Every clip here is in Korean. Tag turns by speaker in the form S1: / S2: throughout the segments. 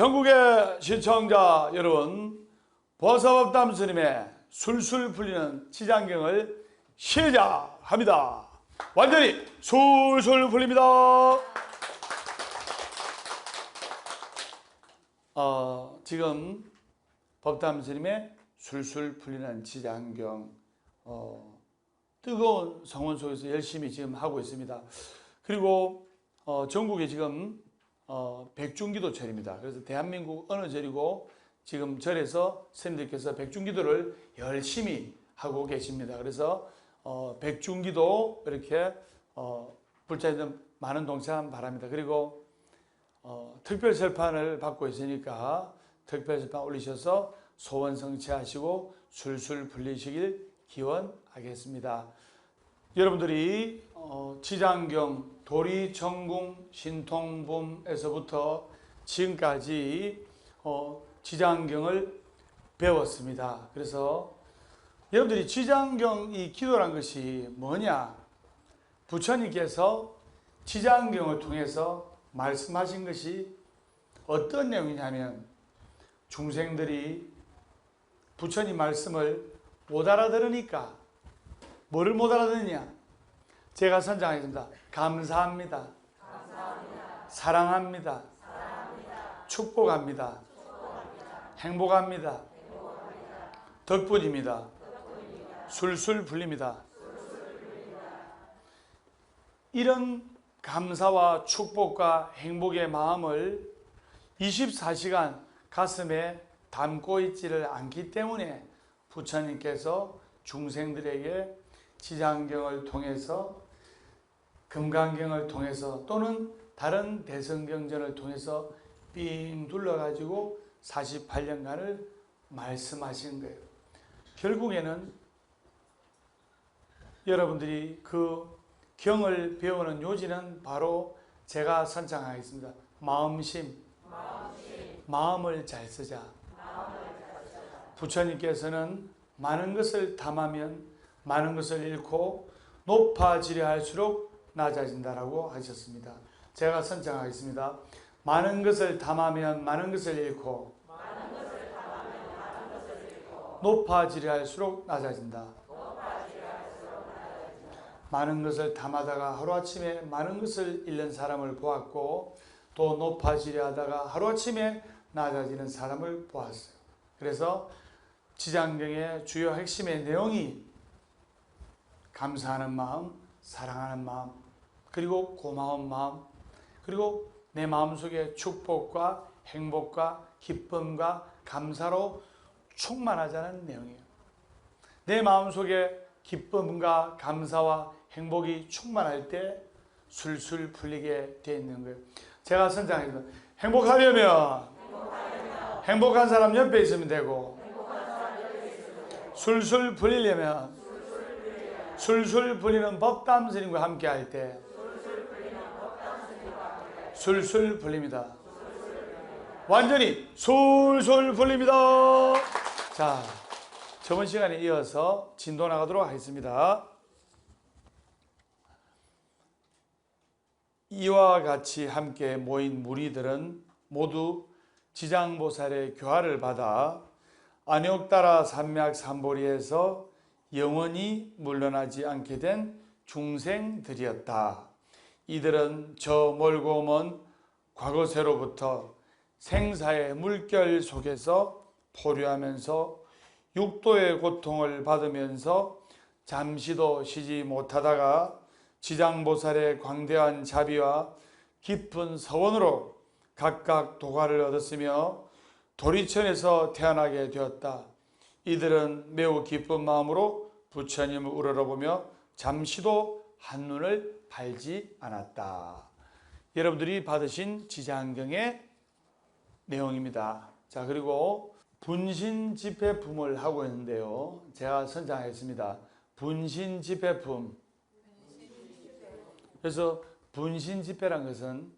S1: 전국의 시청자 여러분, 보사법담 스님의 술술 풀리는 지장경을 시작합니다. 완전히 술술 풀립니다. 지금 법담 스님의 술술 풀리는 지장경 뜨거운 성원 속에서 열심히 지금 하고 있습니다. 그리고 전국에 지금 백중기도철입니다. 그래서 대한민국 어느 절이고 지금 절에서 스님들께서 백중기도를 열심히 하고 계십니다. 그래서 백중기도 이렇게 불자들 많은 동참 바랍니다. 그리고 특별설판을 받고 있으니까 특별설판 올리셔서 소원 성취하시고 술술 풀리시길 기원하겠습니다. 여러분들이 지장경 도리천궁 신통범에서부터 지금까지 지장경을 배웠습니다. 그래서 여러분들이 지장경 이 기도란 것이 뭐냐? 부처님께서 지장경을 통해서 말씀하신 것이 어떤 내용이냐면, 중생들이 부처님 말씀을 못 알아들으니까 뭐를 못 알아듣느냐? 제가 선장하겠습니다. 감사합니다. 사랑합니다. 축복합니다. 행복합니다. 덕분입니다. 술술 풀립니다. 이런 감사와 축복과 행복의 마음을 24시간 가슴에 담고 있지를 않기 때문에 부처님께서 중생들에게 지장경을 통해서, 금강경을 통해서, 또는 다른 대성경전을 통해서 삥 둘러가지고 48년간을 말씀하신 거예요. 결국에는 여러분들이 그 경을 배우는 요지는 바로 제가 선창하겠습니다. 마음심. 마음을 잘 쓰자. 부처님께서는 많은 것을 담으면 많은 것을 잃고 높아지려 할수록 낮아진다라고 하셨습니다. 제가 선창하겠습니다. 많은 것을 담으면 많은 것을 잃고 높아지려 할수록 낮아진다. 많은 것을 담아다가 하루아침에 많은 것을 잃는 사람을 보았고, 또 높아지려 하다가 하루아침에 낮아지는 사람을 보았어요. 그래서 지장경의 주요 핵심의 내용이 감사하는 마음, 사랑하는 마음, 그리고 고마운 마음, 그리고 내 마음속에 축복과 행복과 기쁨과 감사로 충만하자는 내용이에요. 내 마음속에 기쁨과 감사와 행복이 충만할 때 술술 풀리게 되어 있는 거예요. 제가 선장했습니다. 행복하려면 행복한 사람 옆에 있으면 되고, 술술 풀리려면 술술 풀리는 법담 스님과 함께 할 때 술술 풀립니다. 완전히 술술 풀립니다. 자, 저번 시간에 이어서 진도 나가도록 하겠습니다. 이와 같이 함께 모인 무리들은 모두 지장보살의 교화를 받아 안욕따라 산맥 삼보리에서 영원히 물러나지 않게 된 중생들이었다. 이들은 저 멀고 먼 과거세로부터 생사의 물결 속에서 포류하면서 육도의 고통을 받으면서 잠시도 쉬지 못하다가 지장보살의 광대한 자비와 깊은 서원으로 각각 도가를 얻었으며 도리천에서 태어나게 되었다. 이들은 매우 기쁜 마음으로 부처님을 우러러보며 잠시도 한눈을 팔지 않았다. 여러분들이 받으신 지장경의 내용입니다. 자, 그리고 분신집회품을 하고 있는데요. 제가 선창했습니다. 분신집회품. 그래서 분신집회란 것은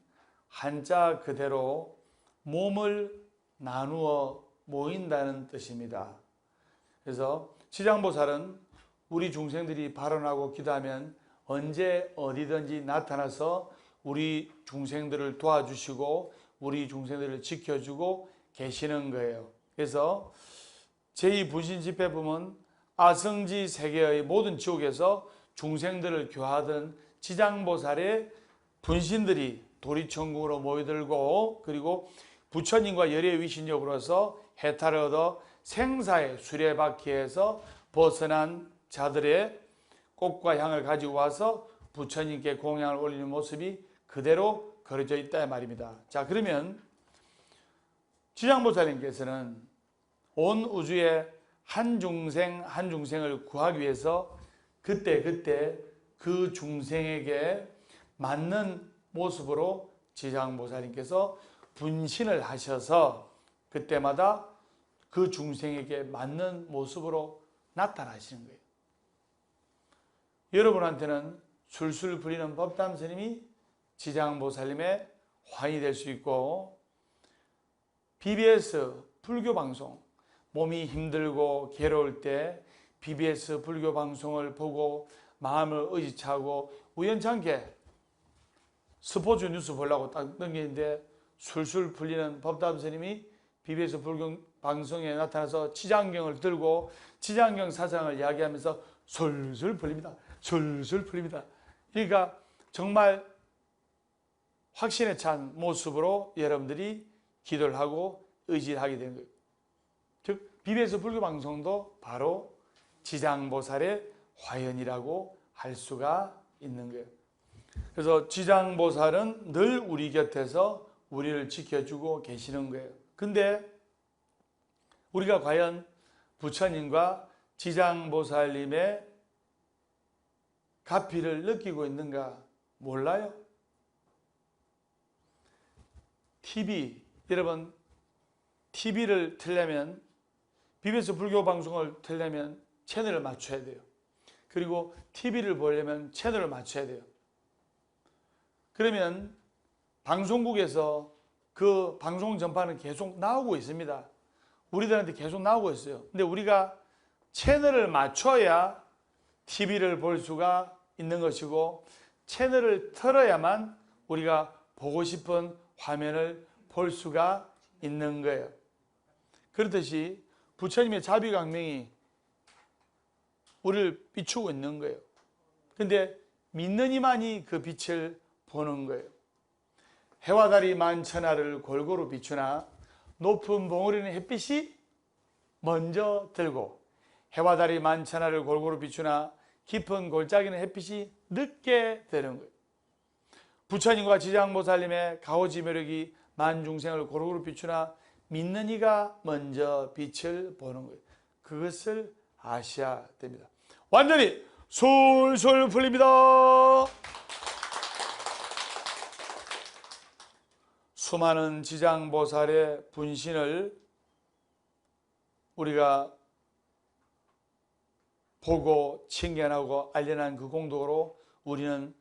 S1: 한자 그대로 몸을 나누어 모인다는 뜻입니다. 그래서 지장보살은 우리 중생들이 발언하고 기도하면 언제 어디든지 나타나서 우리 중생들을 도와주시고 우리 중생들을 지켜주고 계시는 거예요. 그래서 제2분신집회 보면 아성지 세계의 모든 지옥에서 중생들을 교하던 지장보살의 분신들이 도리천국으로 모여들고, 그리고 부처님과 열의 위신력으로서 해탈을 얻어 생사의 수레바퀴에서 벗어난 자들의 꽃과 향을 가지고 와서 부처님께 공양을 올리는 모습이 그대로 그려져 있다 말입니다. 자, 그러면 지장보살님께서는 온 우주의 한 중생 한 중생을 구하기 위해서 그때 그 중생에게 맞는 모습으로 지장보살님께서 분신을 하셔서 그때마다 그 중생에게 맞는 모습으로 나타나시는 거예요. 여러분한테는 술술 부리는 법담스님이 지장보살님의 화인이 될 수 있고, BBS 불교 방송, 몸이 힘들고 괴로울 때 BBS 불교 방송을 보고 마음을 의지차고 우연찮게 스포츠 뉴스 보려고 딱 넘기는데 술술 풀리는 법담스님이 BBS 불교 방송에 나타나서 지장경을 들고 지장경 사상을 이야기하면서 술술 풀립니다. 술술 풀립니다. 그러니까 정말 확신에 찬 모습으로 여러분들이 기도를 하고 의지를 하게 되는 거예요. 즉 BBS 불교 방송도 바로 지장보살의 화연이라고 할 수가 있는 거예요. 그래서 지장보살은 늘 우리 곁에서 우리를 지켜주고 계시는 거예요. 근데 우리가 과연 부처님과 지장보살님의 가피를 느끼고 있는가 몰라요? TV, 여러분 TV를 틀려면, BBS 불교 방송을 틀려면 채널을 맞춰야 돼요. 그리고 TV를 보려면 채널을 맞춰야 돼요. 그러면 방송국에서 그 방송 전파는 계속 나오고 있습니다. 우리들한테 계속 나오고 있어요. 근데 우리가 채널을 맞춰야 TV를 볼 수가 있는 것이고, 채널을 틀어야만 우리가 보고 싶은 화면을 볼 수가 있는 거예요. 그렇듯이 부처님의 자비광명이 우리를 비추고 있는 거예요. 근데 믿는 이만이 그 빛을 보는 거예요. 해와 달이 만천하를 골고루 비추나 높은 봉우리는 햇빛이 먼저 들고, 해와 달이 만천하를 골고루 비추나 깊은 골짜기는 햇빛이 늦게 되는 거예요. 부처님과 지장보살님의 가호지묘력이 만중생을 골고루 비추나 믿는 이가 먼저 빛을 보는 거예요. 그것을 아셔야 됩니다. 완전히 솔솔 풀립니다. 수많은 지장보살의 분신을 우리가 보고 칭견하고 알려난 그 공덕으로 우리는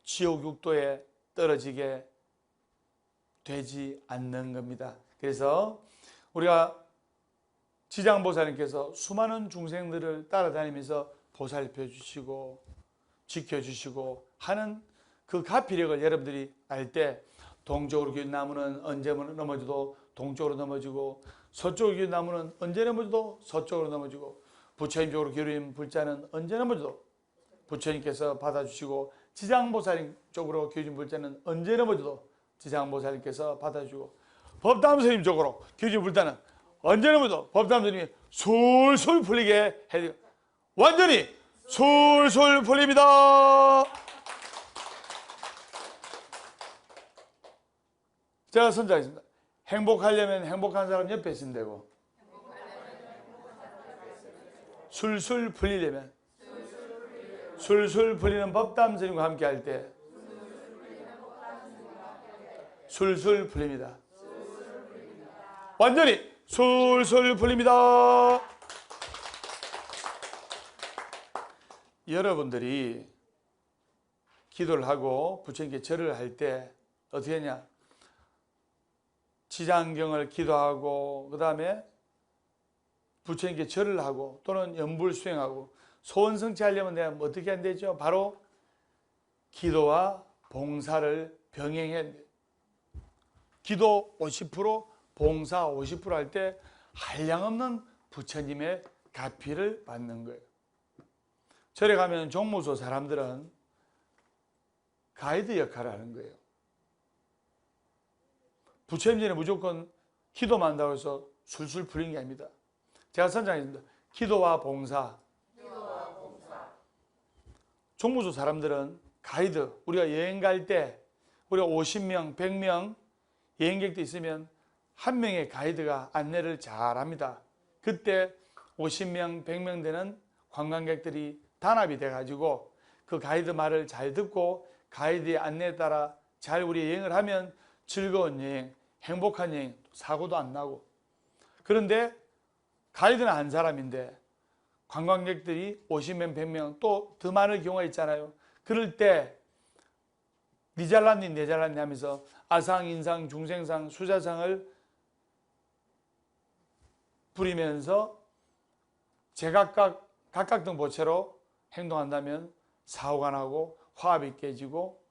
S1: 지옥 육도에 떨어지게 되지 않는 겁니다. 그래서 우리가 지장보살님께서 수많은 중생들을 따라다니면서 보살펴 주시고 지켜주시고 하는 그 가피력을 여러분들이 알 때, 동쪽으로 기운 나무는 언제 넘어져도 동쪽으로 넘어지고, 서쪽으로 기운 나무는 언제 넘어져도 서쪽으로 넘어지고, 부처님 쪽으로 기울인 불자는 언제 넘어져도 부처님께서 받아주시고, 지장보살님 쪽으로 기울인 불자는 언제 넘어져도 지장보살님께서 받아주고, 법담스님 쪽으로 기울인 불자는 언제 넘어져도 법담스님이 솔솔 풀리게 해드리고, 완전히 솔솔 풀립니다. 제가 선자했습니다. 행복하려면 행복한 사람 옆에 있으면 되고, 술술 풀리려면 술술 풀리는 법담스님과 함께 할 때 술술 풀립니다. 완전히 술술 풀립니다. 여러분들이 기도를 하고 부처님께 절을 할 때 어떻게 하냐? 지장경을 기도하고, 그 다음에 부처님께 절을 하고, 또는 연불 수행하고, 소원 성취하려면 내가 어떻게 해야 되죠? 바로 기도와 봉사를 병행해야 돼요. 기도 50%, 봉사 50% 할 때 한량없는 부처님의 가피를 받는 거예요. 절에 가면 종무소 사람들은 가이드 역할을 하는 거예요. 부처님 전에 무조건 기도만 한다고 해서 술술 풀린 게 아닙니다. 제가 선장했습니다. 기도와 봉사. 종무소 사람들은 가이드, 우리가 여행 갈 때 우리가 50명, 100명 여행객도 있으면 한 명의 가이드가 안내를 잘 합니다. 그때 50명, 100명 되는 관광객들이 단합이 돼가지고 그 가이드 말을 잘 듣고 가이드의 안내에 따라 잘 우리 여행을 하면 즐거운 여행, 행복한 여행, 사고도 안 나고. 그런데 가이드는 한 사람인데 관광객들이 50명, 100명 또 더 많은 경우가 있잖아요. 그럴 때 니 잘났니 내 잘났니 하면서 아상, 인상, 중생상, 수자상을 부리면서 제각각 각각등보채로 행동한다면 사고가 나고 화합이 깨지고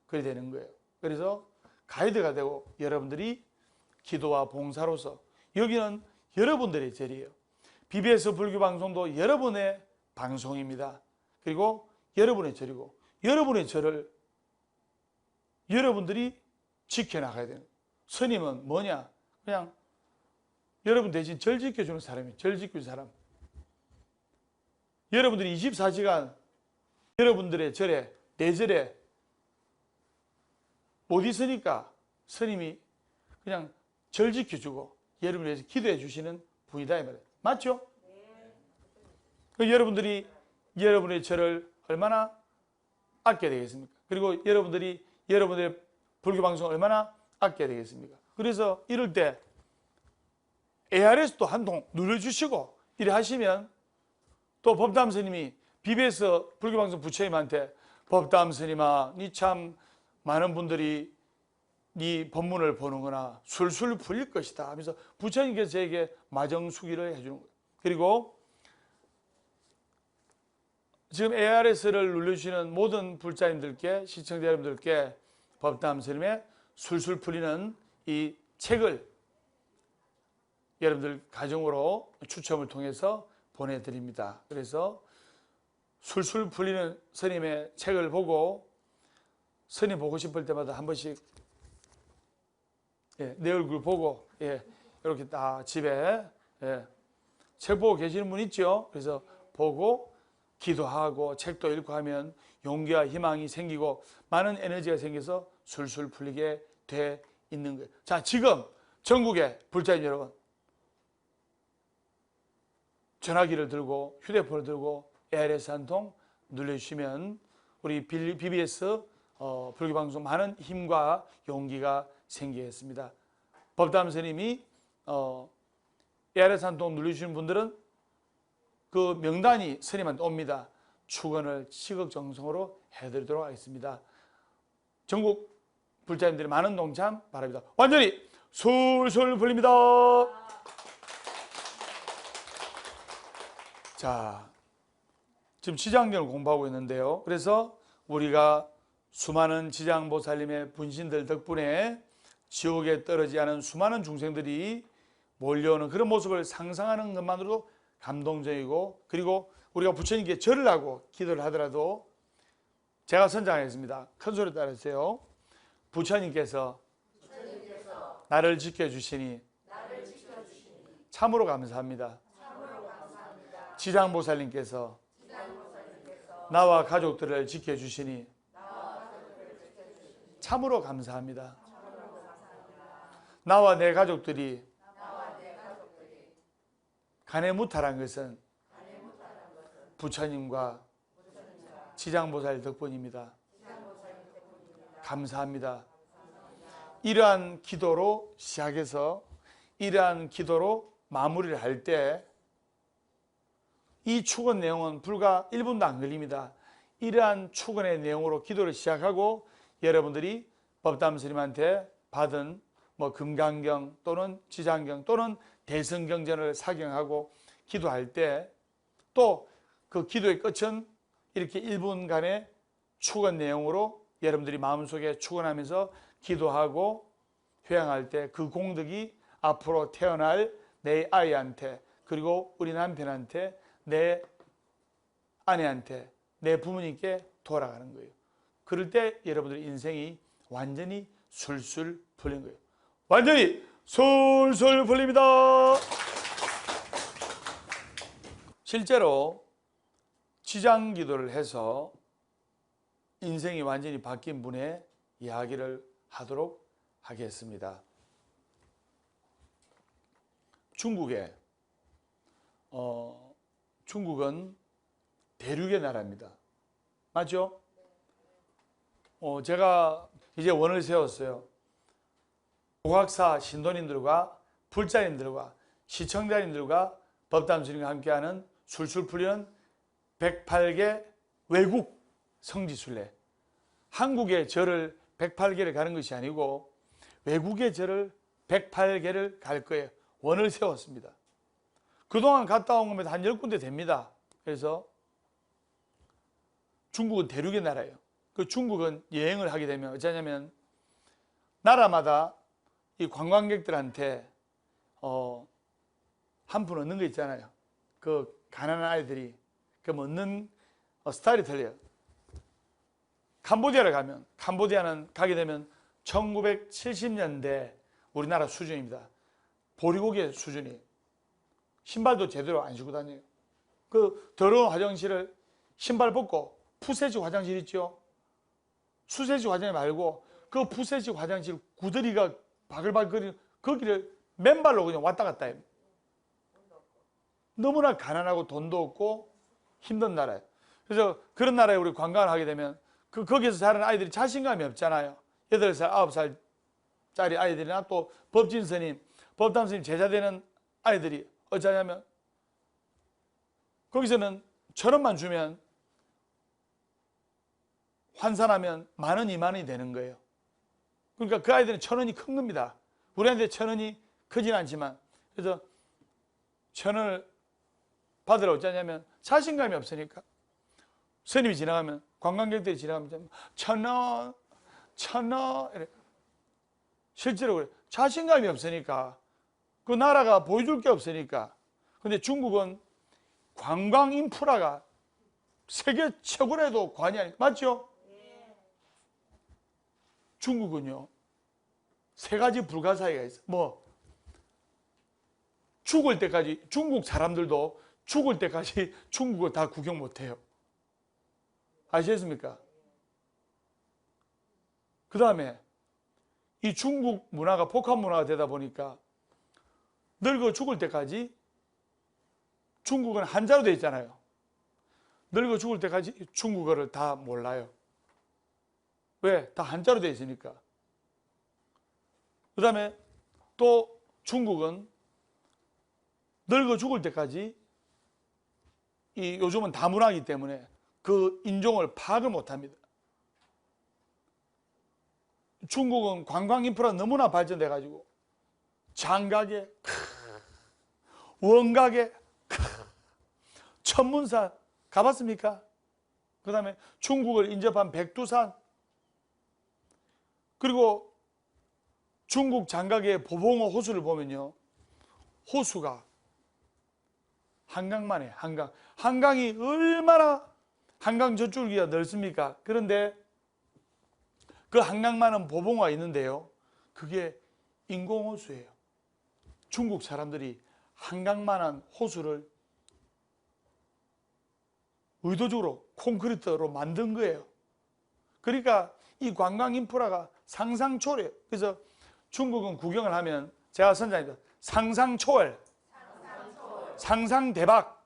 S1: 그래 되는 거예요. 그래서 가이드가 되고 여러분들이 기도와 봉사로서 여기는 여러분들의 절이에요. BBS 불교방송도 여러분의 방송입니다. 그리고 여러분의 절이고 여러분의 절을 여러분들이 지켜나가야 되는 거예요. 스님은 뭐냐? 그냥 여러분 대신 절 지켜주는 사람이에요. 절 지켜주는 사람. 여러분들이 24시간 여러분들의 절에, 내 절에 못 있으니까 스님이 그냥 절 지켜주고 여러분을 위해서 기도해 주시는 분이다 이 말이에요. 맞죠? 네. 여러분들이 여러분의 절을 얼마나 아껴야 되겠습니까? 그리고 여러분들이 여러분의 불교방송을 얼마나 아껴야 되겠습니까? 그래서 이럴 때 ARS도 한 통 눌러주시고 이래 하시면 또 법담 스님이 BBS 불교방송 부처님한테 법담 스님아 니 참 많은 분들이 네 법문을 보는구나 술술 풀릴 것이다 하면서 부처님께서 저에게 마정수기를 해주는 거예요. 그리고 지금 ARS를 눌러주시는 모든 불자님들께 시청자 여러분들께 법담 스님의 술술 풀리는 이 책을 여러분들 가정으로 추첨을 통해서 보내드립니다. 그래서 술술 풀리는 스님의 책을 보고 스님 보고 싶을 때마다 한 번씩 내 얼굴 보고 이렇게 딱 집에 책 보고 계시는 분 있죠? 그래서 보고 기도하고 책도 읽고 하면 용기와 희망이 생기고 많은 에너지가 생겨서 술술 풀리게 돼 있는 거예요. 자, 지금 전국의 불자님 여러분 전화기를 들고 휴대폰을 들고 ARS 한 통 눌러주시면 우리 BBS 불교방송 많은 힘과 용기가 생기겠습니다. 법담 스님이 ARS 한 통 눌러주시는 분들은 그 명단이 스님한테 옵니다. 축원을 시극정성으로 해드리도록 하겠습니다. 전국 불자님들의 많은 동참 바랍니다. 완전히 술술 풀립니다. 자, 지금 지장경을 공부하고 있는데요. 그래서 우리가 수많은 지장보살님의 분신들 덕분에 지옥에 떨어지지 않은 수많은 중생들이 몰려오는 그런 모습을 상상하는 것만으로도 감동적이고, 그리고 우리가 부처님께 절을 하고 기도를 하더라도 제가 선장하겠습니다. 큰 소리 따라주세요. 부처님께서 나를 지켜주시니 참으로 감사합니다. 지장보살님께서 나와 가족들을 지켜주시니 참으로 감사합니다. 나와 내 가족들이 간해무탈한 것은 부처님과 지장보살 덕분입니다. 감사합니다. 이러한 기도로 시작해서 이러한 기도로 마무리를 할 때 이 축원 내용은 불과 1분도 안 걸립니다. 이러한 축원의 내용으로 기도를 시작하고 여러분들이 법담 스님한테 받은 금강경 또는 지장경 또는 대성경전을 사경하고 기도할 때 또 그 기도의 끝은 이렇게 1분간의 축원 내용으로 여러분들이 마음속에 축원하면서 기도하고 효양할 때 그 공덕이 앞으로 태어날 내 아이한테, 그리고 우리 남편한테, 내 아내한테, 내 부모님께 돌아가는 거예요. 그럴 때 여러분들 인생이 완전히 술술 풀린 거예요. 완전히 술술 풀립니다. 실제로 지장기도를 해서 인생이 완전히 바뀐 분의 이야기를 하도록 하겠습니다. 중국은 대륙의 나라입니다. 맞죠? 제가 이제 원을 세웠어요. 고학사 신도님들과 불자님들과 시청자님들과 법담스님과 함께하는 술술 풀리는 108개 외국 성지순례. 한국의 절을 108개를 가는 것이 아니고 외국의 절을 108개를 갈 거예요. 원을 세웠습니다. 그동안 갔다 온 거면 한 10군데 됩니다. 그래서 중국은 대륙의 나라예요. 그 중국은 여행을 하게 되면 어쩌냐면 나라마다 이 관광객들한테 한 푼 얻는 거 있잖아요. 그 가난한 아이들이 그 얻는 스타일이 틀려요. 캄보디아를 가면, 캄보디아는 가게 되면 1970년대 우리나라 수준입니다. 보리고개 수준이에요. 신발도 제대로 안 신고 다녀요. 그 더러운 화장실을 신발 벗고 푸세식 화장실 있죠? 수세식 화장실 말고 그 푸세식 화장실 구더리가 바글바글거리는 거기를 맨발로 그냥 왔다 갔다 해요. 너무나 가난하고 돈도 없고 힘든 나라예요. 그래서 그런 나라에 우리 관광을 하게 되면 거기서 자라는 아이들이 자신감이 없잖아요. 8살, 9살짜리 아이들이나 또 법진 스님, 법담 스님 제자 되는 아이들이 어쩌냐면 거기서는 1,000원만 주면 환산하면 10,000원, 20,000원이 되는 거예요. 그러니까 그 아이들은 1,000원이 큰 겁니다. 우리한테 1,000원이 크진 않지만, 그래서 1,000원을 받으러 어쩌냐면 자신감이 없으니까 스님이 지나가면, 관광객들이 지나가면 1,000원, 1,000원 이래. 실제로 그래. 자신감이 없으니까, 그 나라가 보여줄 게 없으니까. 근데 중국은 관광 인프라가 세계 최고라도 관이 아니까, 맞죠? 중국은요 3가지 불가사의가 있어요. 죽을 때까지, 중국 사람들도 죽을 때까지 중국을 다 구경 못해요. 아시겠습니까? 그 다음에 이 중국 문화가 복합 문화가 되다 보니까 늙어 죽을 때까지, 중국은 한자로 되어 있잖아요. 늙어 죽을 때까지 중국어를 다 몰라요. 왜? 다 한자로 되어 있으니까. 그 다음에 또 중국은 늙어 죽을 때까지, 요즘은 다문화이기 때문에 그 인종을 파악을 못합니다. 중국은 관광 인프라가 너무나 발전돼 가지고 장가게, 원가게, 천문산 가봤습니까? 그 다음에 중국을 인접한 백두산, 그리고 중국 장가계의 보봉호 호수를 보면요, 호수가 한강만 해. 한강이 얼마나 한강 저줄기가 넓습니까? 그런데 그 한강만은 보봉호가 있는데요, 그게 인공호수예요. 중국 사람들이 한강만한 호수를 의도적으로 콘크리트로 만든 거예요. 그러니까 이 관광 인프라가 상상초월해요. 그래서 중국은 구경을 하면, 제가 선장입니다, 상상초월, 상상대박.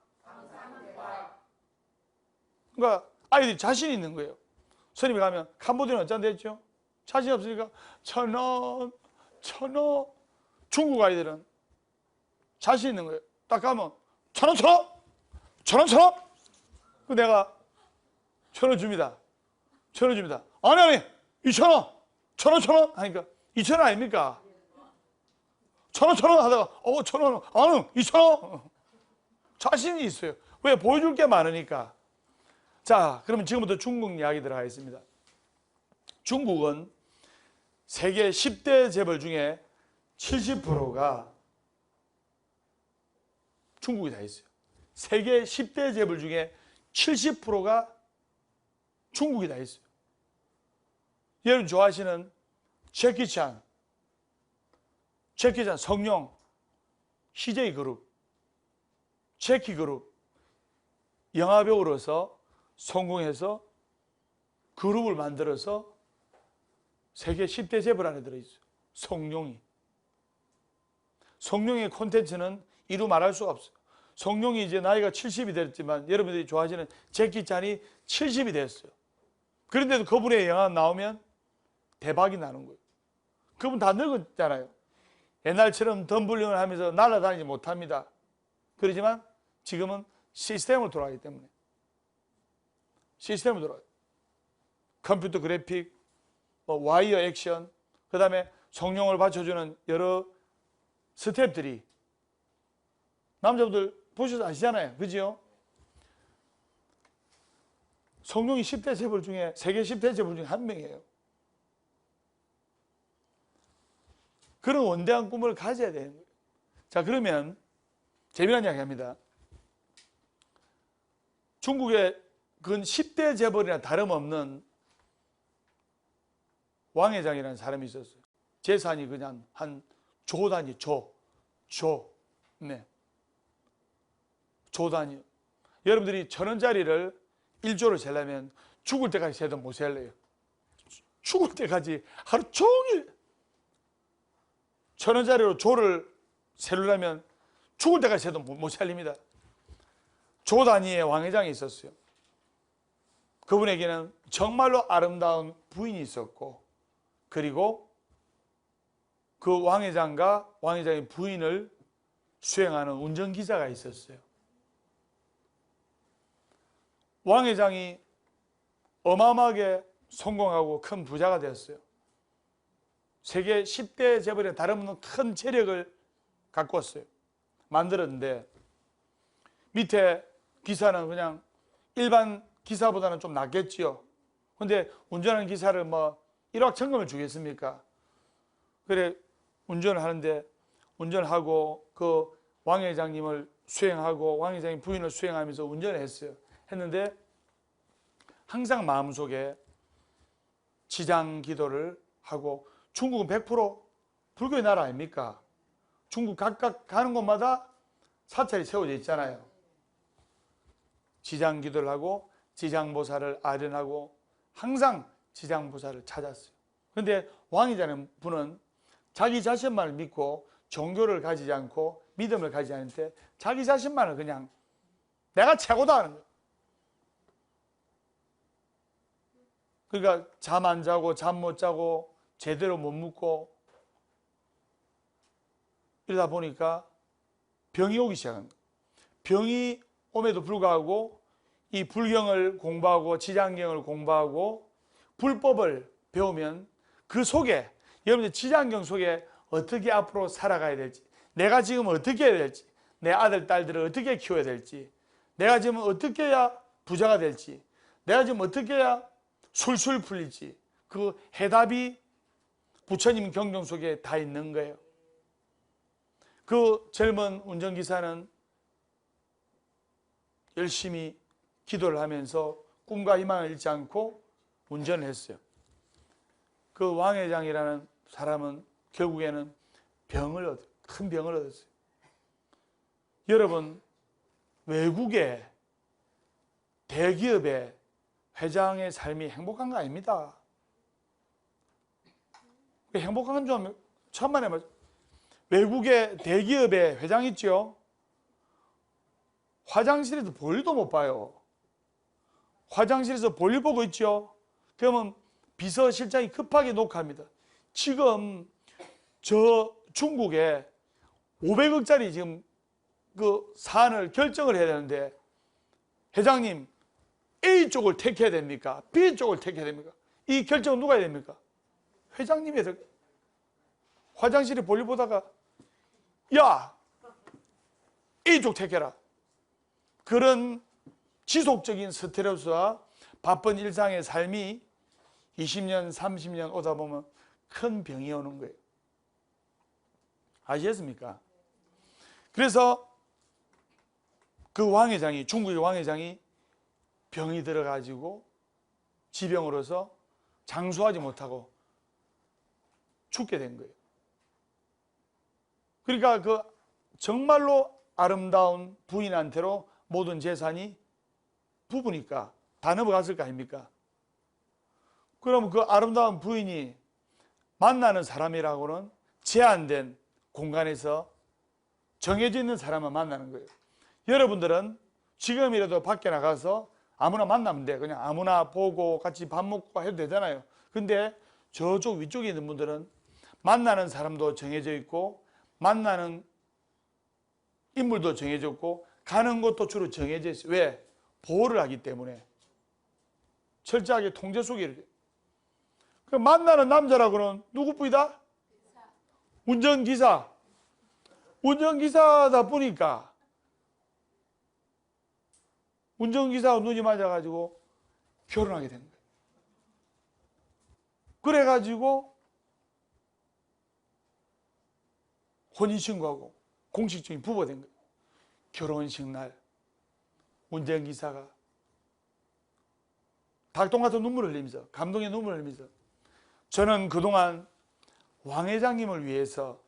S1: 그러니까 아이들이 자신이 있는 거예요. 스님이 가면 캄보디아는 어쩐 됐죠? 자신 없으니까 1,000원, 1,000원. 중국 아이들은 자신 있는 거예요. 딱 가면 1,000원, 1,000원, 1,000원, 1,000원. 그 내가 1,000원 줍니다. 1,000원 줍니다. 아니 2,000원, 1,000원, 1,000원 하니까 2,000원 아닙니까? 1,000원, 1,000원 하다가 1,000원, 아니 2,000원. 자신이 있어요. 왜? 보여줄 게 많으니까. 자, 그러면 지금부터 중국 이야기 들어가겠습니다. 중국은 세계 10대 재벌 중에 70%가 중국에 다 있어요. 세계 10대 재벌 중에 70%가 중국에 다 있어요. 여러분 좋아하시는 제키 찬, 성룡, CJ 그룹, 제키 그룹, 영화배우로서 성공해서 그룹을 만들어서 세계 10대 재벌 안에 들어있어요. 성룡이. 성룡의 콘텐츠는 이루 말할 수가 없어요. 성룡이 이제 나이가 70이 됐지만 여러분들이 좋아하시는 제키 찬이 70이 됐어요. 그런데도 그분의 영화 나오면 대박이 나는 거예요. 그분 다 늙었잖아요. 옛날처럼 덤블링을 하면서 날아다니지 못합니다. 그렇지만 지금은 시스템으로 돌아가기 때문에. 시스템으로 돌아가요. 컴퓨터 그래픽, 와이어 액션, 그 다음에 성룡을 받쳐주는 여러 스텝들이 남자분들 보셔서 아시잖아요. 그죠? 성룡이 10대 재벌 중에 세계 10대 재벌 중에 한 명이에요. 그런 원대한 꿈을 가져야 되는 거예요. 자, 그러면 재미난 이야기 합니다. 중국에 그 10대 재벌이나 다름없는 왕회장이라는 사람이 있었어요. 재산이 그냥 한 조 단위, 네. 조 단위. 여러분들이 1,000원짜리를 1조를 세려면 죽을 때까지 세도 못 셀래요. 죽을 때까지 하루 종일 1,000원짜리로 조를 세우려면 죽을 때까지 세도 못 살립니다. 조 단위의 왕회장이 있었어요. 그분에게는 정말로 아름다운 부인이 있었고, 그리고 그 왕회장과 왕회장의 부인을 수행하는 운전기사가 있었어요. 왕회장이 어마어마하게 성공하고 큰 부자가 되었어요. 세계 10대 재벌에 다름없는 큰 재력을 갖고 왔어요. 만들었는데 밑에 기사는 그냥 일반 기사보다는 좀 낫겠지요. 근데 운전하는 기사를 뭐 일확천금을 주겠습니까? 그래 운전을 하는데 운전하고 그 왕회장님을 수행하고 왕회장님 부인을 수행하면서 운전을 했어요. 했는데 항상 마음속에 지장 기도를 하고, 중국은 100% 불교의 나라 아닙니까? 중국 각각 가는 곳마다 사찰이 세워져 있잖아요. 지장 기도를 하고 지장보살을 아련하고 항상 지장보살을 찾았어요. 그런데 왕이라는 분은 자기 자신만을 믿고 종교를 가지지 않고 믿음을 가지지 않는데 자기 자신만을 그냥 내가 최고다 하는 거예요. 그러니까 잠 안 자고 잠 못 자고 제대로 못 묵고 이러다 보니까 병이 오기 시작한 거예요. 병이 옴에도 불구하고 이 불경을 공부하고 지장경을 공부하고 불법을 배우면 그 속에, 여러분들 지장경 속에 어떻게 앞으로 살아가야 될지, 내가 지금 어떻게 해야 될지, 내 아들 딸들을 어떻게 키워야 될지, 내가 지금 어떻게 해야 부자가 될지, 내가 지금 어떻게 해야 술술 풀릴지, 그 해답이 부처님 경전 속에 다 있는 거예요. 그 젊은 운전기사는 열심히 기도를 하면서 꿈과 희망을 잃지 않고 운전을 했어요. 그 왕회장이라는 사람은 결국에는 큰 병을 얻었어요. 여러분, 외국의 대기업의 회장의 삶이 행복한 거 아닙니다. 행복한 줄 알면 천만에 맞아요. 외국의 대기업의 회장 있죠? 화장실에서 볼일도 못 봐요. 화장실에서 볼일 보고 있죠? 그러면 비서실장이 급하게 녹화합니다. 지금 저 중국에 500억짜리 지금 그 사안을 결정을 해야 되는데 회장님 A쪽을 택해야 됩니까? B쪽을 택해야 됩니까? 이 결정은 누가 해야 됩니까? 회장님이 해야 됩니까? 화장실에 볼일 보다가 야 A쪽 택해라. 그런 지속적인 스트레스와 바쁜 일상의 삶이 20년, 30년 오다 보면 큰 병이 오는 거예요. 아시겠습니까? 그래서 그 왕회장이, 중국의 왕회장이 병이 들어가지고 지병으로서 장수하지 못하고 죽게 된 거예요. 그러니까 그 정말로 아름다운 부인한테로 모든 재산이 부부니까 다 넘어갔을 거 아닙니까? 그럼 그 아름다운 부인이 만나는 사람이라고는 제한된 공간에서 정해져 있는 사람만 만나는 거예요. 여러분들은 지금이라도 밖에 나가서 아무나 만나면 돼. 그냥 아무나 보고 같이 밥 먹고 해도 되잖아요. 근데 저쪽 위쪽에 있는 분들은 만나는 사람도 정해져 있고 만나는 인물도 정해져 있고 가는 곳도 주로 정해져 있어요. 왜? 보호를 하기 때문에. 철저하게 통제 속에. 그 만나는 남자라고는 누구뿐이다? 운전기사. 운전기사다 보니까 운전기사하고 눈이 맞아가지고 결혼하게 된 거예요. 그래가지고 혼인신고하고 공식적인 부부가 된 거예요. 결혼식 날 운전기사가 닭똥 같은 눈물을 흘리면서, 감동의 눈물을 흘리면서, 저는 그동안 왕 회장님을 위해서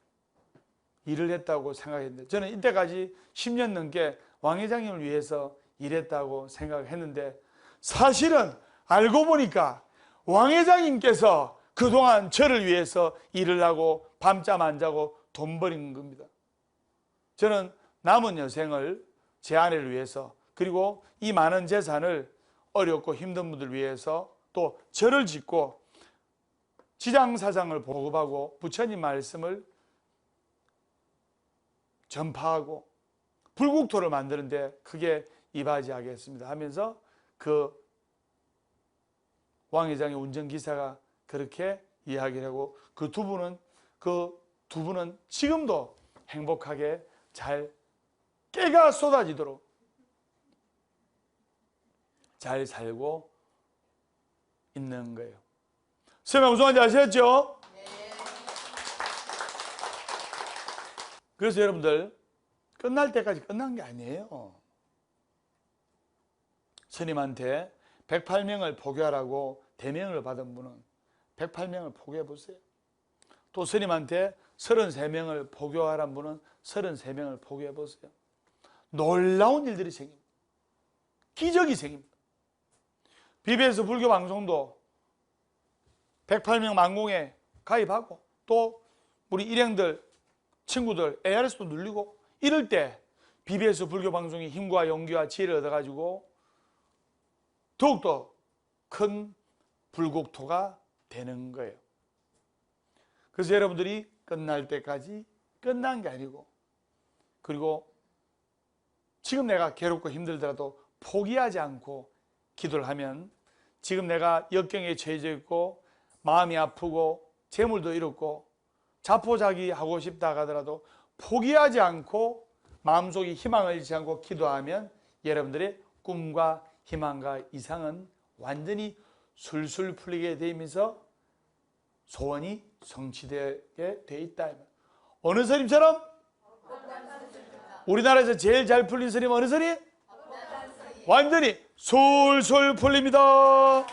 S1: 일을 했다고 생각했는데, 저는 이때까지 10년 넘게 왕 회장님을 위해서 일했다고 생각했는데, 사실은 알고 보니까 왕 회장님께서 그동안 저를 위해서 일을 하고 밤잠 안 자고 돈 버린 겁니다. 저는 남은 여생을 제 아내를 위해서, 그리고 이 많은 재산을 어렵고 힘든 분들 위해서, 또 절을 짓고 지장사상을 보급하고 부처님 말씀을 전파하고 불국토를 만드는데 크게 이바지하겠습니다 하면서 그 왕회장의 운전기사가 그렇게 이야기를 하고 그 두 분은 지금도 행복하게 잘 깨가 쏟아지도록 잘 살고 있는 거예요. 설명 무슨 말인지 아시겠죠? 네. 그래서 여러분들 끝날 때까지 끝난 게 아니에요. 스님한테 108명을 포교하라고 대명을 받은 분은 108명을 포교해 보세요. 또 스님한테 33명을 포교하라는 분은 33명을 포교해 보세요. 놀라운 일들이 생깁니다. 기적이 생깁니다. BBS 불교 방송도 108명 만공에 가입하고 또 우리 일행들, 친구들 ARS도 눌리고 이럴 때 BBS 불교 방송이 힘과 용기와 지혜를 얻어가지고 더욱더 큰 불국토가 되는 거예요. 그래서 여러분들이 끝날 때까지 끝난 게 아니고, 그리고 지금 내가 괴롭고 힘들더라도 포기하지 않고 기도를 하면, 지금 내가 역경에 처해져 있고 마음이 아프고 재물도 잃었고 자포자기하고 싶다 하더라도 포기하지 않고 마음속에 희망을 잃지 않고 기도하면 여러분들의 꿈과 희망과 이상은 완전히 술술 풀리게 되면서 소원이 성취되게 돼 있다. 어느 스님처럼? 우리나라에서 제일 잘 풀린 스님 어느 스님? 완전히 솔솔 풀립니다.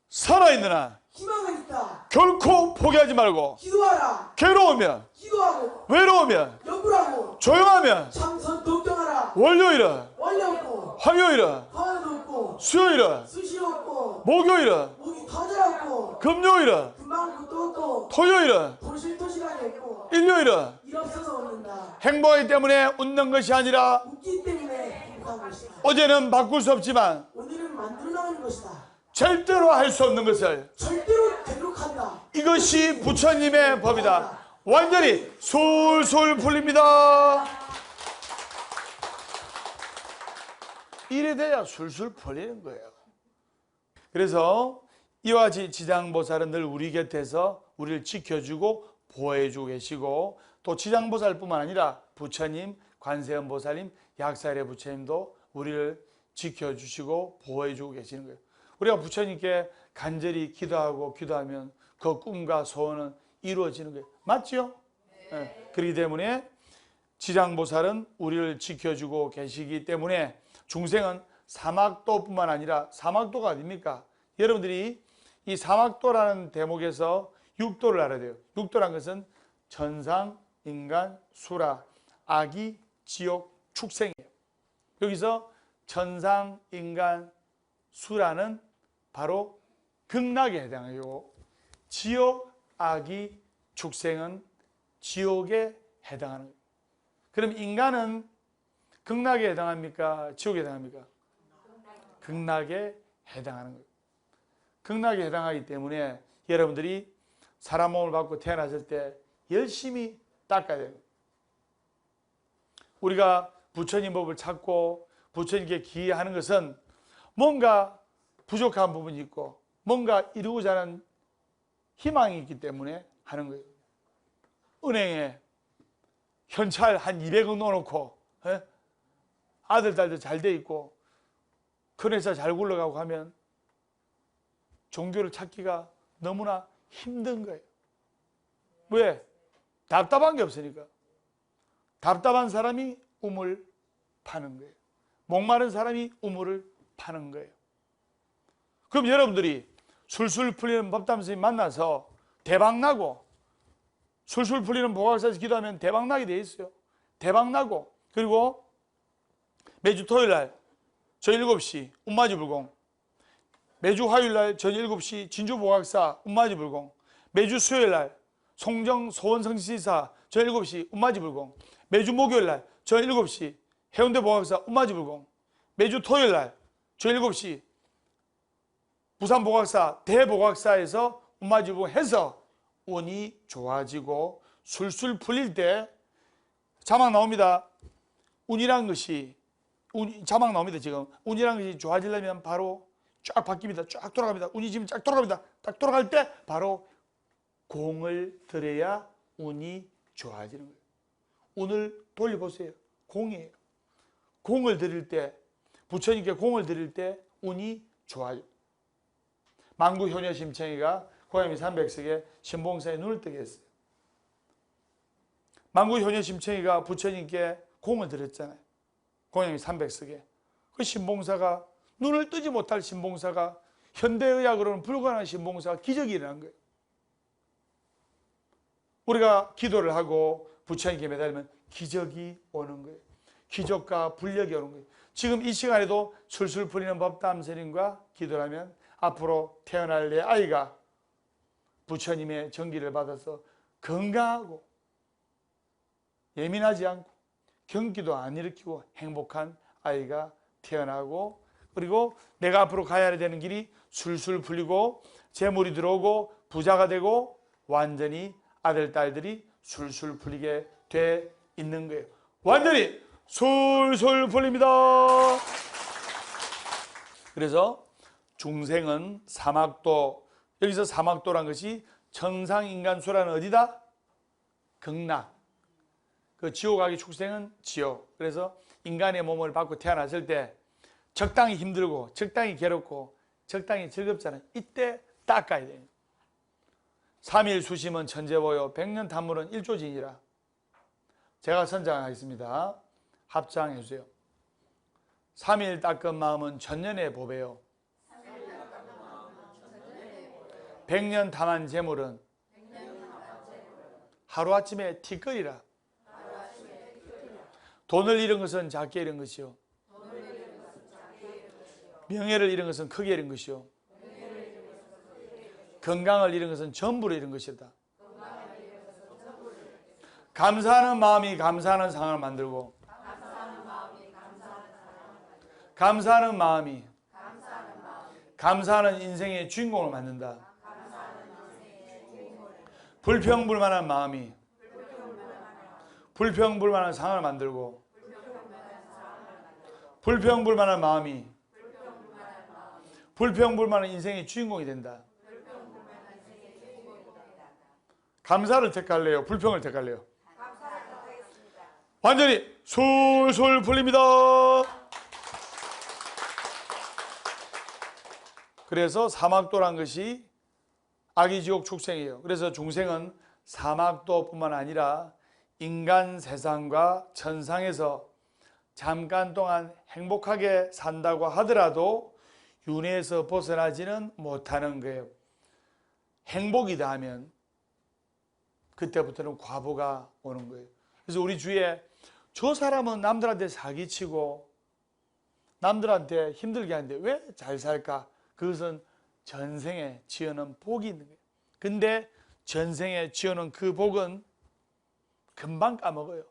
S1: 살아있는 한
S2: 희망은 있다.
S1: 결코 포기하지 말고,
S2: 기도하라.
S1: 괴로우면,
S2: 기도하고
S1: 외로우면,
S2: 염불하고
S1: 조용하면
S2: 참선 독경하라.
S1: 월요일은,
S2: 원래 없고
S1: 화요일은,
S2: 화요도 없고
S1: 수요일은,
S2: 수시 없고
S1: 목요일은,
S2: 목이 터져갖고
S1: 금요일은,
S2: 금방 것도 없고
S1: 토요일은,
S2: 도실토실하게 없고
S1: 일요일은
S2: 일 없어서 얻는다.
S1: 행복하기 때문에 웃는 것이 아니라
S2: 웃기 때문에 행복한 것이다.
S1: 어제는 바꿀 수 없지만
S2: 오늘은 만들어 나가는 것이다.
S1: 절대로 할 수 없는 것을,
S2: 절대로 되도록 한다.
S1: 이것이 부처님의 법이다. 완전히 솔솔 풀립니다. 이래 돼야 술술 풀리는 거예요. 그래서 이와 같이 지장보살은 늘 우리 곁에서 우리를 지켜주고 보호해주고 계시고, 또 지장보살뿐만 아니라 부처님, 관세음보살님, 약사일의 부처님도 우리를 지켜주시고 보호해주고 계시는 거예요. 우리가 부처님께 간절히 기도하면 그 꿈과 소원은 이루어지는 거예요. 맞죠? 네. 그렇기 때문에 지장보살은 우리를 지켜주고 계시기 때문에 중생은 사막도뿐만 아니라 사막도가 어딥니까? 여러분들이 이 사막도라는 대목에서 육도를 알아야 돼요. 육도란 것은 천상, 인간, 수라, 악이, 지옥, 축생이에요. 여기서 천상, 인간, 수라는 바로 극락에 해당해요. 지옥, 악이, 축생은 지옥에 해당하는 거예요. 그럼 인간은 극락에 해당합니까? 지옥에 해당합니까? 극락에 해당하는 거예요. 극락에 해당하기 때문에 여러분들이 사람 몸을 받고 태어났을 때 열심히 닦아야 돼요. 우리가 부처님 법을 찾고 부처님께 기여하는 것은 뭔가 부족한 부분이 있고 뭔가 이루고자 하는 희망이 있기 때문에 하는 거예요. 은행에 현찰 한 200원 넣어놓고 아들, 딸도 잘 돼 있고 큰 회사 잘 굴러가고 하면 종교를 찾기가 너무나 힘든 거예요. 왜? 답답한 게 없으니까. 답답한 사람이 우물 파는 거예요. 목마른 사람이 우물을 파는 거예요. 그럼 여러분들이 술술 풀리는 법담 스님 만나서 대박나고 술술 풀리는 보각사에서 기도하면 대박나게 돼 있어요. 대박나고 그리고 매주 토요일날 저녁 7시 운마지불공, 매주 화요일날 저녁 7시 진주보각사 운마지불공, 매주 수요일날 송정 소원성지사 저녁 7시 운마지불공, 매주 목요일날 저녁 7시 해운대 보각사 운마지불공, 매주 토요일날 저녁 7시 부산 보각사 대보각사에서 운마지불공 해서 운이 좋아지고 술술 풀릴 때 자막 나옵니다. 운이란 것이 자막 나옵니다. 지금 운이란 것이 좋아지려면 바로 쫙 바뀝니다. 쫙 돌아갑니다. 운이 지금 쫙 돌아갑니다. 딱 돌아갈 때 바로 공을 들여야 운이 좋아지는 거예요. 운을 돌려보세요. 공이에요. 공을 드릴 때 부처님께 공을 드릴 때 운이 좋아요. 만구효녀심청이가 고양이 300석에 신봉사에 눈을 뜨게 했어요. 만구효녀심청이가 부처님께 공을 드렸잖아요. 고양이 300석에. 그 신봉사가 눈을 뜨지 못할 신봉사가 현대의학으로는 불가능한 신봉사가 기적이 일어난 거예요. 우리가 기도를 하고 부처님께 매달리면 기적이 오는 거예요. 기적과 불력이 오는 거예요. 지금 이 시간에도 술술 풀리는 법담스님과 기도를 하면 앞으로 태어날 내 아이가 부처님의 전기를 받아서 건강하고 예민하지 않고 경기도 안 일으키고 행복한 아이가 태어나고 그리고 내가 앞으로 가야 되는 길이 술술 풀리고 재물이 들어오고 부자가 되고 완전히 아들, 딸들이 술술 풀리게 돼 있는 거예요. 완전히 술술 풀립니다. 그래서 중생은 사막도, 여기서 사막도란 것이 천상인간수라는 어디다? 극락. 그 지옥하기 축생은 지옥. 그래서 인간의 몸을 받고 태어났을 때 적당히 힘들고 적당히 괴롭고 적당히 즐겁잖아요. 이때 닦아야 돼요. 3일 수심은 천재보요 100년 탐물은 일조진이라. 제가 선장하겠습니다. 합장해 주세요. 3일 닦은 마음은 천년의 보배요 100년 탐한 재물은 하루아침에 티끌이라. 돈을 잃은 것은 작게 잃은 것이요 명예를 잃은 것은 크게 잃은 것이요 건강을 잃은 것은 전부를 잃은 것이다. 감사하는 마음이 감사하는 상황을 만들고 감사하는 마음이 감사하는 인생의 주인공을 만든다. 불평불만한 마음이 불평불만한 상황을 만들고 불평불만한 마음이 불평불만한 인생의 주인공이 된다. 감사를 택할래요? 불평을 택할래요? 완전히 솔솔 풀립니다. 그래서 사막도란 것이 악의지옥 축생이에요. 그래서 중생은 사막도뿐만 아니라 인간 세상과 천상에서 잠깐 동안 행복하게 산다고 하더라도 윤회에서 벗어나지는 못하는 거예요. 행복이다 하면 그때부터는 과보가 오는 거예요. 그래서 우리 주위에 저 사람은 남들한테 사기치고 남들한테 힘들게 하는데 왜 잘 살까? 그것은 전생에 지어놓은 복이 있는 거예요. 근데 전생에 지어놓은 그 복은 금방 까먹어요.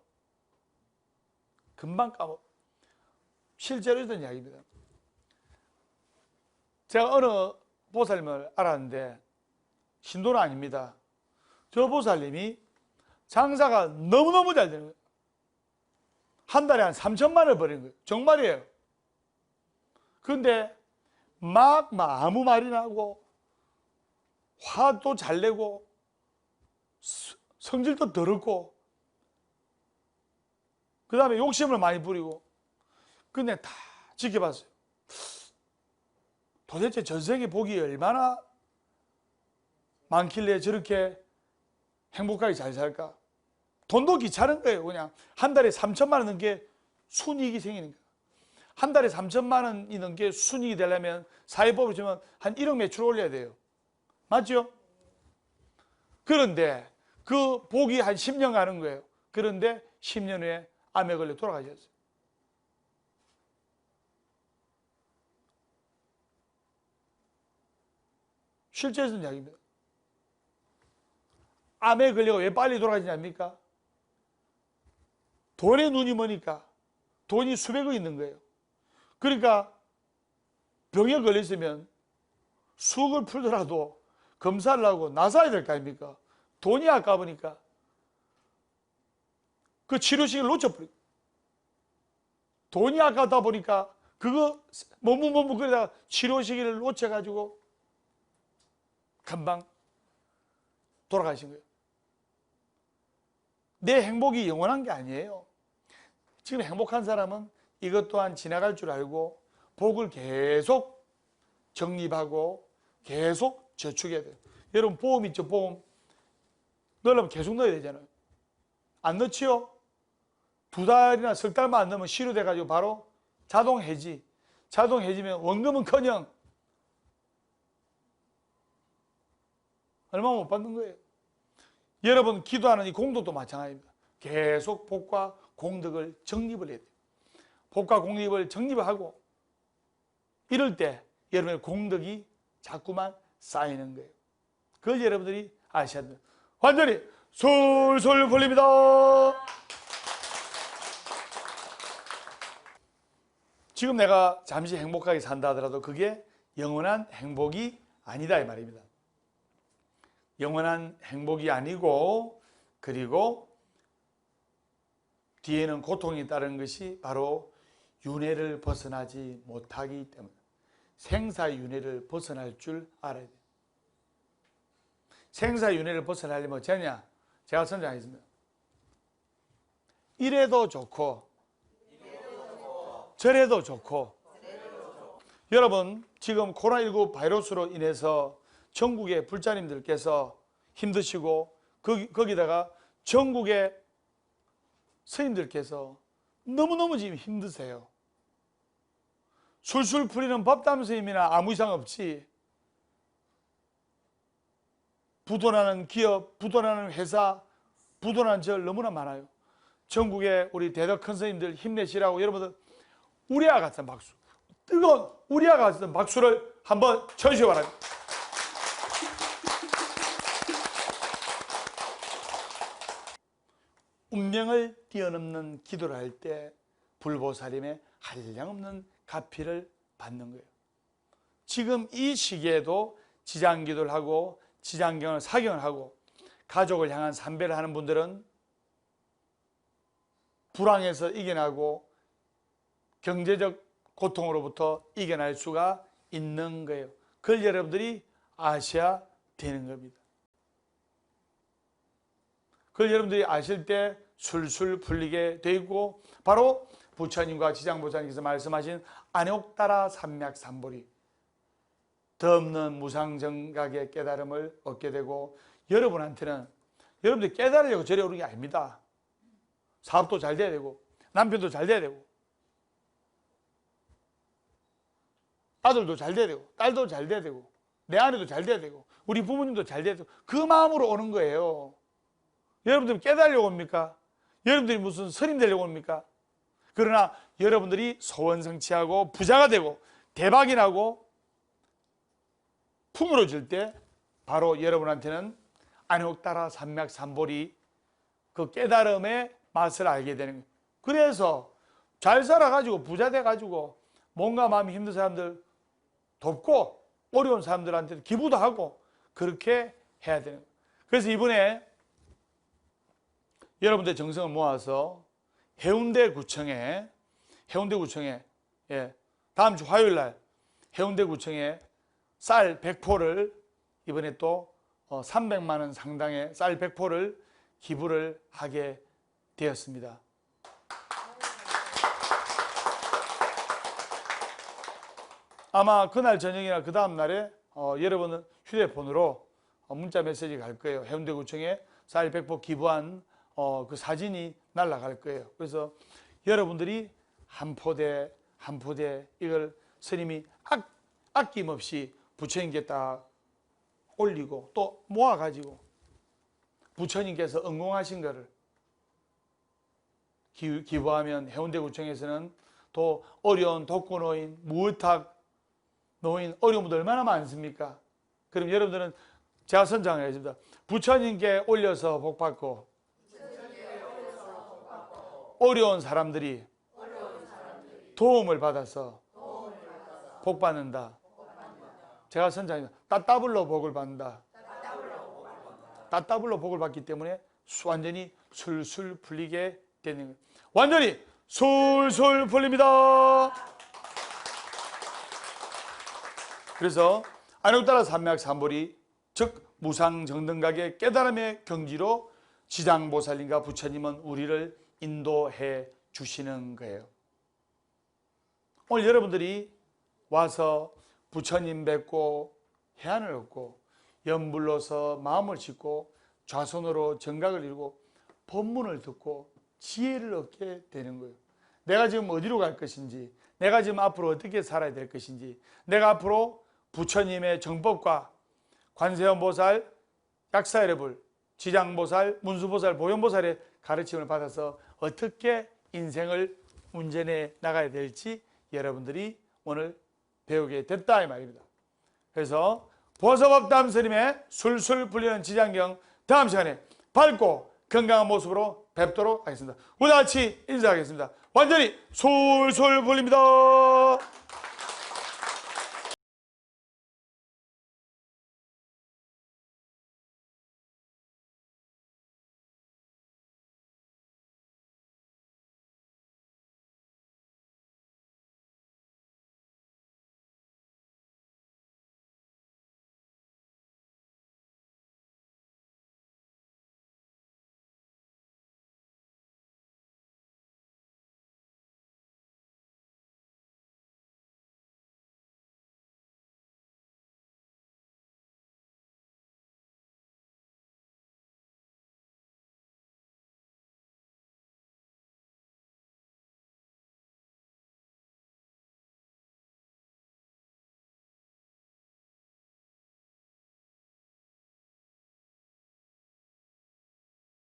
S1: 금방 까먹어요. 실제로 있던 이야기입니다. 제가 어느 보살님을 알았는데 신도는 아닙니다. 저 보살님이 장사가 너무너무 잘 되는 거예요. 한 달에 한 3천만 원을 버리는 거예요. 정말이에요. 그런데 막 아무 말이나 하고 화도 잘 내고 성질도 더럽고 그 다음에 욕심을 많이 부리고 근데 다 지켜봤어요. 도대체 전생의 복이 얼마나 많길래 저렇게 행복하게 잘 살까? 돈도 귀찮은 거예요. 그냥 한 달에 3천만 원 넘게 순이익이 생기니까. 한 달에 3천만 원이 넘게 순이익이 되려면 사회법으로 치면 한 1억 매출 올려야 돼요. 맞죠? 그런데 그 복이 한 10년 가는 거예요. 그런데 10년 후에 암에 걸려 돌아가셨어요. 실제에서는 이야기입니다. 암에 걸려가 왜 빨리 돌아가지 않습니까? 돈에 눈이 머니까 돈이 수백억 있는 거예요. 그러니까 병에 걸렸으면 수억을 풀더라도 검사를 하고 나서야 될 거 아닙니까? 돈이 아까우니까 그 치료 시기를 놓쳐버리고 돈이 아깝다 보니까 그거 머뭇머뭇거리다가 치료 시기를 놓쳐가지고 금방 돌아가신 거예요. 내 행복이 영원한 게 아니에요. 지금 행복한 사람은 이것 또한 지나갈 줄 알고 복을 계속 적립하고 계속 저축해야 돼요. 여러분 보험 있죠? 보험 넣으려면 계속 넣어야 되잖아요. 안 넣지요? 2달이나 석 달만 안 넣으면 실효돼가지고 바로 자동 해지. 자동 해지면 원금은커녕 얼마 못 받는 거예요. 여러분 기도하는 이 공덕도 마찬가지입니다. 계속 복과 공덕을 정립을 해야 돼요. 복과 공덕을 정립을 하고 이럴 때 여러분의 공덕이 자꾸만 쌓이는 거예요. 그걸 여러분들이 아셔야 됩니다. 완전히 솔솔 풀립니다. 지금 내가 잠시 행복하게 산다 하더라도 그게 영원한 행복이 아니다 이 말입니다. 영원한 행복이 아니고 그리고 뒤에는 고통이 따르는 것이 바로 윤회를 벗어나지 못하기 때문에 생사윤회를 벗어날 줄 알아야 돼요. 생사윤회를 벗어나려면 어쩌냐? 제가 선정하겠습니다. 이래도 좋고 저래도 좋고 여러분 지금 코로나19 바이러스로 인해서 전국의 불자님들께서 힘드시고 거기다가 전국의 스님들께서 너무너무 지금 힘드세요. 술술 풀리는 법담 스님이나 아무 이상 없지. 부도나는 기업, 부도나는 회사, 부도나는 절 너무나 많아요. 전국의 우리 대덕 큰 스님들 힘내시라고 여러분들 우리와 같은 박수, 뜨거운 우리와 같은 박수를 한번 쳐주시기 바랍니다. 운명을 뛰어넘는 기도를 할 때 불보살님의 한량없는 가피를 받는 거예요. 지금 이 시기에도 지장기도를 하고 지장경을 사경을 하고 가족을 향한 삼배를 하는 분들은 불황에서 이겨나고 경제적 고통으로부터 이겨날 수가 있는 거예요. 그걸 여러분들이 아셔야 되는 겁니다. 그걸 여러분들이 아실 때 술술 풀리게 되고 바로 부처님과 지장보살님께서 말씀하신 안욕따라 삼맥삼보리 덧없는 무상정각의 깨달음을 얻게 되고, 여러분한테는 여러분들이 깨달으려고 저리 오는 게 아닙니다. 사업도 잘 돼야 되고, 남편도 잘 돼야 되고, 아들도 잘 돼야 되고, 딸도 잘 돼야 되고, 내 아내도 잘 돼야 되고, 우리 부모님도 잘 돼야 되고, 그 마음으로 오는 거예요. 여러분들이 깨달으려고 옵니까? 여러분들이 무슨 스님 되려고 옵니까? 그러나 여러분들이 소원 성취하고 부자가 되고 대박이 나고 풍요로워질 때 바로 여러분한테는 안욕따라 삼맥삼보리 그 깨달음의 맛을 알게 되는 거예요. 그래서 잘 살아가지고 부자 돼가지고 뭔가 마음이 힘든 사람들 돕고 어려운 사람들한테 기부도 하고 그렇게 해야 되는 거예요. 그래서 이번에 여러분들의 정성을 모아서 해운대구청에 다음 주 화요일 날 해운대구청에 쌀 100포를 이번에 또 300만 원 상당의 쌀 100포를 기부를 하게 되었습니다. 아마 그날 저녁이나 그 다음 날에 여러분은 휴대폰으로 문자 메시지 갈 거예요. 해운대구청에 쌀 100포 기부한 그 사진이 날아갈 거예요. 그래서 여러분들이 한 포대 한 포대 이걸 스님이 아낌없이 부처님께 딱 올리고 또 모아가지고 부처님께서 응공하신 거를 기부하면 해운대구청에서는 또 어려운 독거노인, 무어탁 노인, 어려운 분들 얼마나 많습니까? 그럼 여러분들은 제가 선장하겠습니다. 부처님께 올려서 복받고 어려운 사람들이 도움을 받아서 복받는다. 제가 선장입니다. 따따블로 복을 받는다. 따따블로 복을 받기 때문에 완전히 술술 풀리게 되는 거예요. 완전히 술술 풀립니다. 그래서 안욕따라 삼맥삼보리 즉 무상정등각의 깨달음의 경지로 지장보살님과 부처님은 우리를 인도해 주시는 거예요. 오늘 여러분들이 와서 부처님 뵙고 해안을 얻고 연불로서 마음을 싣고 좌손으로 정각을 이루고 법문을 듣고 지혜를 얻게 되는 거예요. 내가 지금 어디로 갈 것인지, 내가 지금 앞으로 어떻게 살아야 될 것인지, 내가 앞으로 부처님의 정법과 관세음보살, 약사여러분, 지장보살, 문수보살, 보현보살의 가르침을 받아서 어떻게 인생을 운전해 나가야 될지 여러분들이 오늘 배우게 됐다 이 말입니다. 그래서 보섭업담 스님의 술술 풀리는 지장경 다음 시간에 밝고 건강한 모습으로 뵙도록 하겠습니다. 오늘 같이 인사하겠습니다. 완전히 술술 풀립니다.